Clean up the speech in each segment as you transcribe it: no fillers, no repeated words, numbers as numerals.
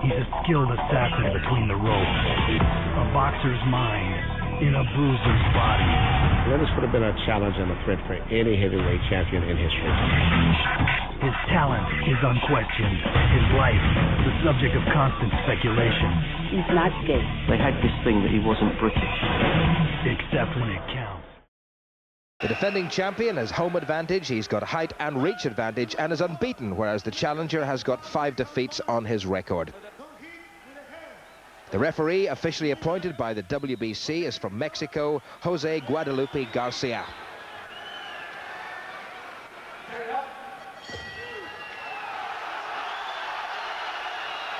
He's a skilled assassin between the ropes. A boxer's mind in a bruiser's body. This would have been a challenge and a threat for any heavyweight champion in history. His talent is unquestioned. His life, the subject of constant speculation. He's not gay. They had this thing that he wasn't British. Except when it counts. The defending champion has home advantage, he's got height and reach advantage and is unbeaten, whereas the challenger has got 5 defeats on his record. The referee, officially appointed by the WBC, is from Mexico, Jose Guadalupe Garcia.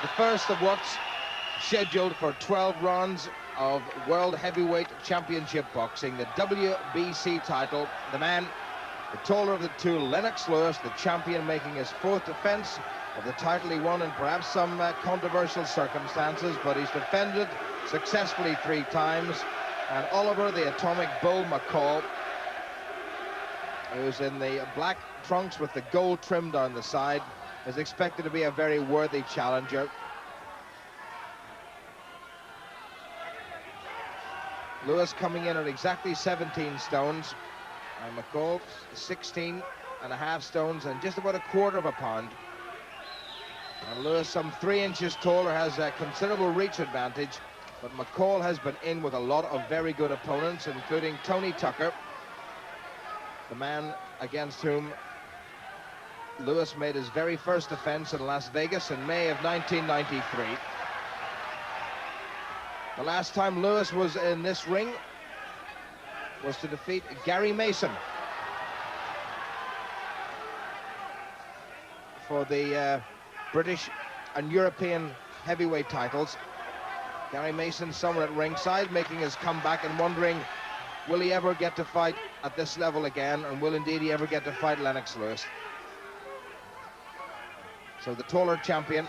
The first of what's scheduled for 12 rounds of World Heavyweight Championship Boxing, the WBC title. The man, the taller of the two, Lennox Lewis, the champion, making his 4th defense of the title he won in perhaps some controversial circumstances, but he's defended successfully 3 times. And Oliver, the Atomic Bull McCall, who's in the black trunks with the gold trim down the side, is expected to be a very worthy challenger. Lewis coming in at exactly 17 stones, and McCall 16.5 stones and just about a quarter of a pound. And Lewis, some 3 inches taller, has a considerable reach advantage, but McCall has been in with a lot of very good opponents, including Tony Tucker, the man against whom Lewis made his very first defense in Las Vegas in May of 1993. The last time Lewis was in this ring was to defeat Gary Mason for the British and European heavyweight titles. Gary Mason somewhere at ringside, making his comeback and wondering, will he ever get to fight at this level again, and will indeed he ever get to fight Lennox Lewis? So the taller champion,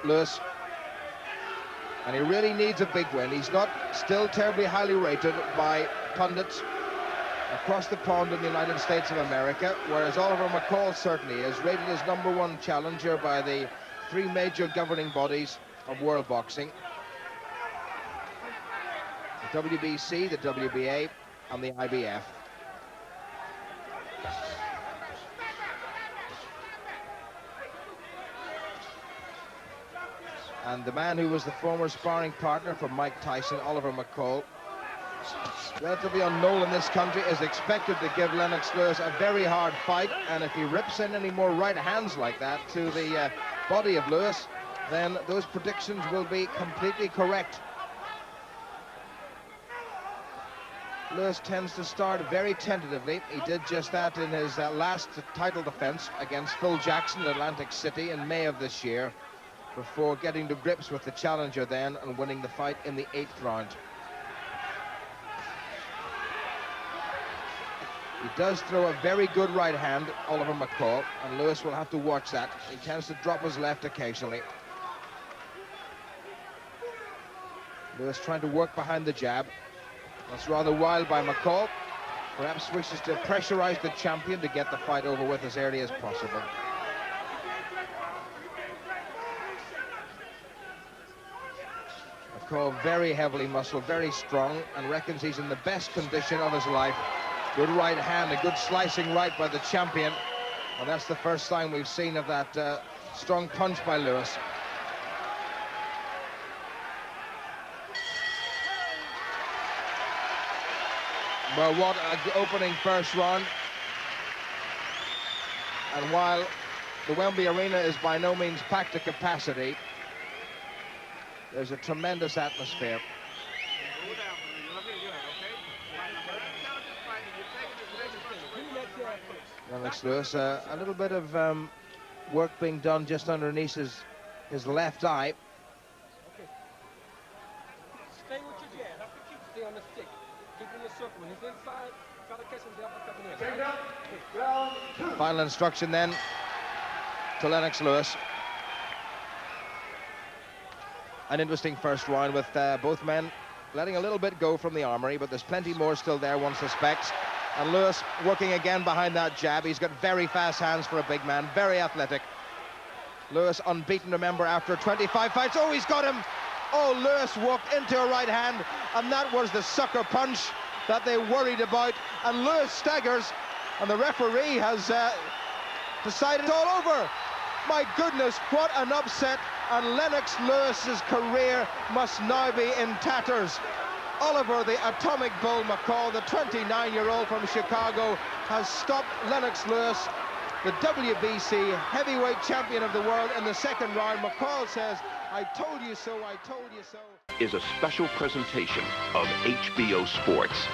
Lewis, and he really needs a big win. He's not still terribly highly rated by pundits across the pond in the United States of America, whereas Oliver McCall certainly is rated as #1 challenger by the 3 major governing bodies of world boxing: the WBC, the WBA, and the IBF. And the man who was the former sparring partner for Mike Tyson, Oliver McCall, relatively unknown in this country, is expected to give Lennox Lewis a very hard fight, and if he rips in any more right hands like that to the body of Lewis, then those predictions will be completely correct. Lewis tends to start very tentatively. He did just that in his last title defense against Phil Jackson at Atlantic City in May of this year, before getting to grips with the challenger then and winning the fight in the 8th round. He does throw a very good right hand, Oliver McCall, and Lewis will have to watch that. He tends to drop his left occasionally. Lewis trying to work behind the jab. That's rather wild by McCall. Perhaps wishes to pressurize the champion to get the fight over with as early as possible. McCall very heavily muscled, very strong, and reckons he's in the best condition of his life. Good right hand, a good slicing right by the champion. And that's the first sign we've seen of that strong punch by Lewis. Well, what an opening first round. And while the Wembley Arena is by no means packed to capacity, there's a tremendous atmosphere. Lennox Lewis, a little bit of work being done just underneath his left eye. Stay with your jab. That's the key. Stay on the stick. Keep in your circle. When he's inside, try to catch him the uppercut in. Final instruction then to Lennox Lewis. An interesting first round with both men letting a little bit go from the armory, but there's plenty more still there, one suspects. And Lewis working again behind that jab. He's got very fast hands for a big man, very athletic. Lewis unbeaten, remember, after 25 fights. Oh, he's got him. Oh, Lewis walked into a right hand, and that was the sucker punch that they worried about. And Lewis staggers, and the referee has decided it's all over. My goodness, what an upset, and Lennox Lewis's career must now be in tatters. Oliver, the Atomic Bull McCall, the 29-year-old from Chicago, has stopped Lennox Lewis, the WBC heavyweight champion of the world, in the second round. McCall says, "I told you so, I told you so." Is a special presentation of HBO Sports.